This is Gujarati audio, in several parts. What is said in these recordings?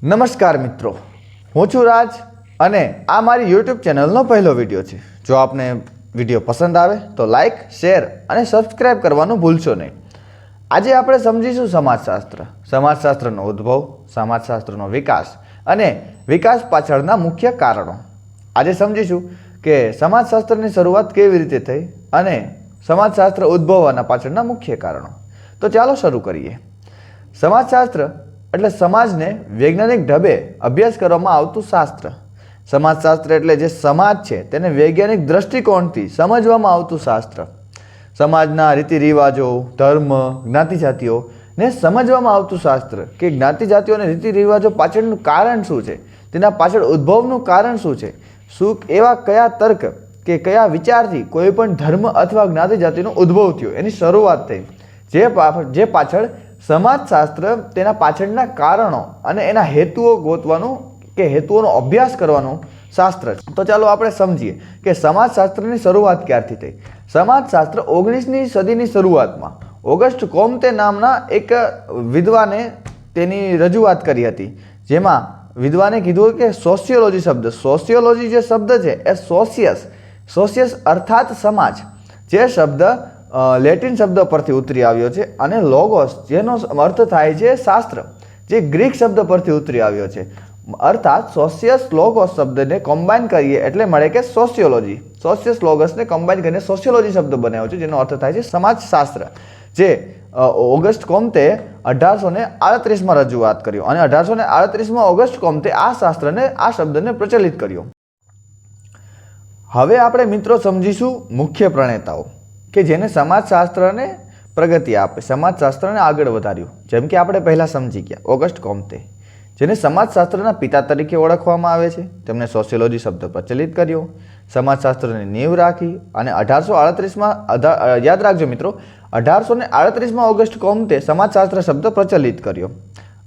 નમસ્કાર મિત્રો, હું છું રાજ અને આ મારી યુટ્યુબ ચેનલનો પહેલો વિડીયો છે. જો આપને વિડીયો પસંદ આવે તો લાઇક, શેર અને સબસ્ક્રાઈબ કરવાનું ભૂલશો નહીં. આજે આપણે સમજીશું સમાજશાસ્ત્ર, સમાજશાસ્ત્રનો ઉદ્ભવ, સમાજશાસ્ત્રનો વિકાસ અને વિકાસ પાછળના મુખ્ય કારણો. આજે સમજીશું કે સમાજશાસ્ત્રની શરૂઆત કેવી રીતે થઈ અને સમાજશાસ્ત્ર ઉદ્ભવવાના પાછળના મુખ્ય કારણો. તો ચાલો શરૂ કરીએ. સમાજશાસ્ત્ર એટલે સમાજને વૈજ્ઞાનિક ઢબે અભ્યાસ કરવામાં આવતું શાસ્ત્ર. સમાજશાસ્ત્ર એટલે જે સમાજ છે તેને વૈજ્ઞાનિક દ્રષ્ટિકોણથી સમજવામાં આવતું શાસ્ત્ર. સમાજના રીતિ રિવાજો, ધર્મ, જ્ઞાતિ જાતિઓને સમજવામાં આવતું શાસ્ત્ર કે જ્ઞાતિ જાતિઓ અને રીતિ રિવાજો પાછળનું કારણ શું છે, તેના પાછળ ઉદ્ભવનું કારણ શું છે, શું એવા કયા તર્ક કે કયા વિચારથી કોઈ પણ ધર્મ અથવા જ્ઞાતિ જાતિનો ઉદ્ભવ થયો, એની શરૂઆત થઈ, જે પાછળ સમાજશાસ્ત્ર તેના પાછળના કારણો અને એના હેતુઓ ગોતવાનું કે હેતુઓનો અભ્યાસ કરવાનું શાસ્ત્ર છે. તો ચાલો આપણે સમજીએ કે સમાજશાસ્ત્રની શરૂઆત ક્યારથી થઈ. સમાજશાસ્ત્ર 19મી સદીની શરૂઆતમાં ઓગસ્ટ કોમ્તે નામના એક વિદ્વાને તેની રજૂઆત કરી હતી, જેમાં વિદ્વાને કીધું કે સોશિયોલોજી શબ્દ, સોશિયોલોજી જે શબ્દ છે એ સોશિયસ અર્થાત સમાજ, જે શબ્દ લેટિન શબ્દ પરથી ઉતરી આવ્યો છે, અને લોગોસ જેનો અર્થ થાય છે શાસ્ત્ર, જે ગ્રીક શબ્દ પરથી ઉતરી આવ્યો છે. અર્થાત સોશિયસ લોગોસ શબ્દને કમ્બાઈન કરીએ એટલે મળે કે સોશિયોલોજી. સોશિયસ લોગસને કમ્બાઈન કરીને સોશિયોલોજી શબ્દ બનાવ્યો છે, જેનો અર્થ થાય છે સમાજશાસ્ત્ર, જે ઓગસ્ટ કોમ્તે 1838માં રજૂઆત કર્યો અને 1838માં ઓગસ્ટ કોમ્તે આ શબ્દને પ્રચલિત કર્યો. હવે આપણે મિત્રો સમજીશું મુખ્ય પ્રણેતાઓ કે જેને સમાજશાસ્ત્રને પ્રગતિ આપે, સમાજશાસ્ત્રને આગળ વધાર્યું. જેમ કે આપણે પહેલાં સમજી ગયા ઓગસ્ટ કોમ્તે, જેને સમાજશાસ્ત્રના પિતા તરીકે ઓળખવામાં આવે છે. તેમણે સોશિયોલોજી શબ્દ પ્રચલિત કર્યો, સમાજશાસ્ત્રની નીંવ રાખી અને 1838માં યાદ રાખજો મિત્રો, 1838માં ઓગસ્ટ કોમ્તે સમાજશાસ્ત્ર શબ્દ પ્રચલિત કર્યો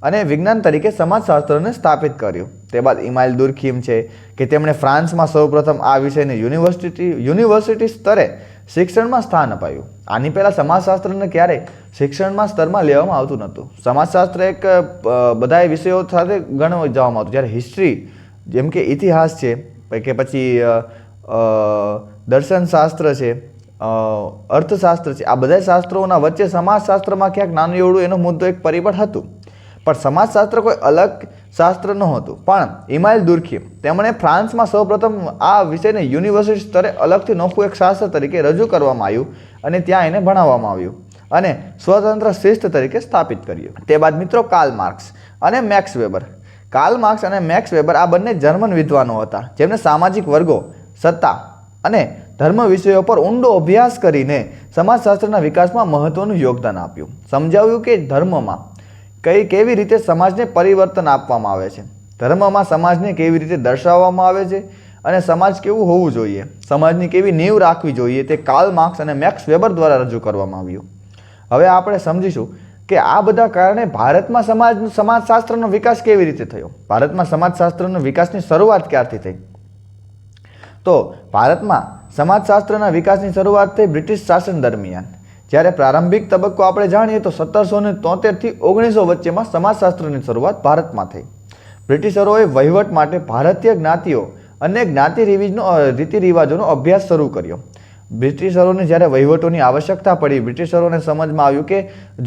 અને વિજ્ઞાન તરીકે સમાજશાસ્ત્રને સ્થાપિત કર્યું. તે બાદ ઇમાઇલ દુર્ખીમ છે કે તેમણે ફ્રાન્સમાં સૌપ્રથમ આ વિષયને યુનિવર્સિટી સ્તરે શિક્ષણમાં સ્થાન અપાયું. આની પહેલાં સમાજશાસ્ત્રને ક્યારેય શિક્ષણમાં સ્તરમાં લેવામાં આવતું નહોતું. સમાજશાસ્ત્ર એક બધા વિષયો સાથે ગણવા જવામાં આવતું. જ્યારે હિસ્ટ્રી, જેમ કે ઇતિહાસ છે કે પછી દર્શનશાસ્ત્ર છે, અર્થશાસ્ત્ર છે, આ બધા શાસ્ત્રોના વચ્ચે સમાજશાસ્ત્રમાં ક્યાંક નાનું એવડું એનો મુદ્દો એક પરિબળ હતું. પણ સમાજશાસ્ત્ર કોઈ અલગ શાસ્ત્ર નહોતું. પણ ઇમાઇલ દુર્ખીમ તેમણે ફ્રાન્સમાં સૌપ્રથમ આ વિષયને યુનિવર્સિટી સ્તરે અલગથી નોખું એક શાસ્ત્ર તરીકે રજૂ કરવામાં આવ્યું અને ત્યાં એને ભણાવવામાં આવ્યું અને સ્વતંત્ર શિસ્ત તરીકે સ્થાપિત કર્યું. તે બાદ મિત્રો કાર્લ માર્ક્સ અને મેક્સ વેબર. કાર્લ માર્ક્સ અને મેક્સ વેબર આ બંને જર્મન વિદ્વાનો હતા, જેમણે સામાજિક વર્ગો, સત્તા અને ધર્મ વિષયો પર ઊંડો અભ્યાસ કરીને સમાજશાસ્ત્રના વિકાસમાં મહત્વનું યોગદાન આપ્યું. સમજાવ્યું કે ધર્મમાં કેવી રીતે સમાજને પરિવર્તન આપવામાં આવે છે, ધર્મમાં સમાજને કેવી રીતે દર્શાવવામાં આવે છે અને સમાજ કેવું હોવું જોઈએ, સમાજની કેવી નીંવ રાખવી જોઈએ, તે કાર્લ માર્ક્સ અને મેક્સ વેબર દ્વારા રજૂ કરવામાં આવ્યું. હવે આપણે સમજીશું કે આ બધા કારણે ભારતમાં સમાજશાસ્ત્રનો વિકાસ કેવી રીતે થયો. ભારતમાં સમાજશાસ્ત્રના વિકાસની શરૂઆત ક્યારથી થઈ? તો ભારતમાં સમાજશાસ્ત્રના વિકાસની શરૂઆત થઈ બ્રિટિશ શાસન દરમિયાન. જ્યારે પ્રારંભિક તબક્કો આપણે જાણીએ તો 1773થી 1900 વચ્ચેમાં સમાજશાસ્ત્રની શરૂઆત ભારતમાં થઈ. બ્રિટિશરોએ વહીવટ માટે ભારતીય જ્ઞાતિઓ અને રીતિ રિવાજોનો અભ્યાસ શરૂ કર્યો. બ્રિટિશરોને જ્યારે વહીવટોની આવશ્યકતા પડી, બ્રિટિશરોને સમજમાં આવ્યું કે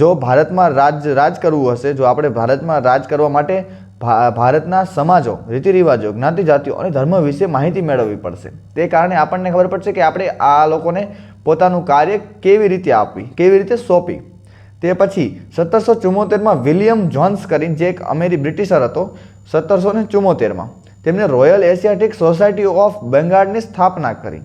જો ભારતમાં રાજ કરવું હશે, જો આપણે ભારતમાં રાજ કરવા માટે ભારતના સમાજો, રીતિ રિવાજો, જ્ઞાતિ જાતિઓ અને ધર્મ વિશે માહિતી મેળવવી પડશે. તે કારણે આપણને ખબર પડશે કે આપણે આ લોકોને પોતાનું કાર્ય કેવી રીતે આપવી, કેવી રીતે સોંપી. તે પછી 1774માં વિલિયમ જોન્સ કરીને, જે એક બ્રિટિશર હતો, 1774માં તેમણે રોયલ એશિયાટિક સોસાયટી ઓફ બેંગાળની સ્થાપના કરી.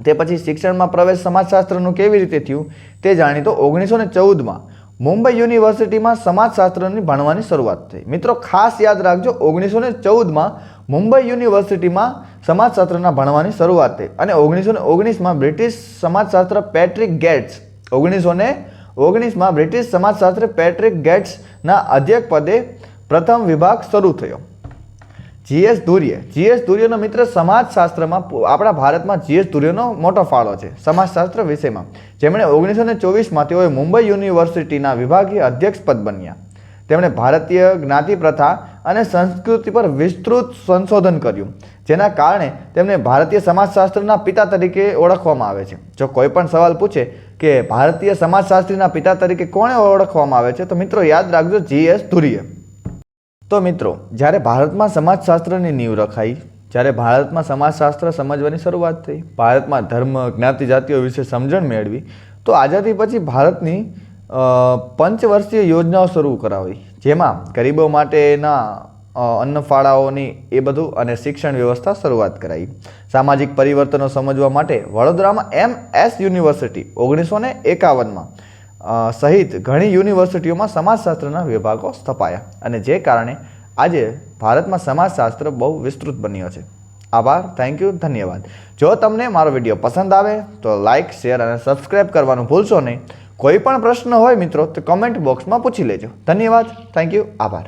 તે પછી શિક્ષણમાં પ્રવેશ સમાજશાસ્ત્રનું કેવી રીતે થયું તે જાણી તો 1914માં મુંબઈ યુનિવર્સિટીમાં સમાજશાસ્ત્રની ભણવાની શરૂઆત થઈ. મિત્રો ખાસ યાદ રાખજો, 1914માં મુંબઈ યુનિવર્સિટીમાં સમાજશાસ્ત્રના ભણવાની શરૂઆત થઈ અને 1919માં બ્રિટિશ સમાજશાસ્ત્ર પેટ્રિક ગેટ્સ 1919માં બ્રિટિશ સમાજશાસ્ત્ર પેટ્રિક ગેટ્સના અધ્યક્ષ પદે પ્રથમ વિભાગ શરૂ થયો. જીએસ ધુર્યનો મિત્ર સમાજશાસ્ત્રમાં આપણા ભારતમાં જીએસ ધુર્યનો મોટો ફાળો છે સમાજશાસ્ત્ર વિષયમાં, જેમણે 1924માં તેઓએ મુંબઈ યુનિવર્સિટીના વિભાગીય અધ્યક્ષ પદ બન્યા. તેમણે ભારતીય જ્ઞાતિ પ્રથા અને સંસ્કૃતિ પર વિસ્તૃત સંશોધન કર્યું, જેના કારણે તેમને ભારતીય સમાજશાસ્ત્રના પિતા તરીકે ઓળખવામાં આવે છે. જો કોઈ પણ સવાલ પૂછે કે ભારતીય સમાજશાસ્ત્રીના પિતા તરીકે કોણે ઓળખવામાં આવે છે, તો મિત્રો યાદ રાખજો GS ધુરીએ. તો મિત્રો, જ્યારે ભારતમાં સમાજશાસ્ત્રની નીંવ રખાઈ, જ્યારે ભારતમાં સમાજશાસ્ત્ર સમજવાની શરૂઆત થઈ, ભારતમાં ધર્મ, જ્ઞાતિ, જાતિઓ વિશે સમજણ મેળવી, તો આઝાદી પછી ભારતની પંચવર્ષીય યોજનાઓ શરૂ કરાવી, જેમાં ગરીબો માટેના અન્નફાળાઓની એ બધું અને શિક્ષણ વ્યવસ્થા શરૂઆત કરાઈ. સામાજિક પરિવર્તનો સમજવા માટે વડોદરામાં MS યુનિવર્સિટી 1951માં સહિત ઘણી યુનિવર્સિટીઓમાં સમાજશાસ્ત્રના વિભાગો સ્થપાયા, અને જે કારણે આજે ભારતમાં સમાજશાસ્ત્ર બહુ વિસ્તૃત બન્યો છે. આભાર, થેન્ક યુ, ધન્યવાદ. જો તમને મારો વિડીયો પસંદ આવે તો લાઇક, શેર અને સબસ્ક્રાઈબ કરવાનું ભૂલશો નહીં. કોઈ પણ પ્રશ્ન હોય મિત્રો તો કમેન્ટ બોક્સમાં પૂછી લેજો. ધન્યવાદ, થેન્ક યુ, આભાર.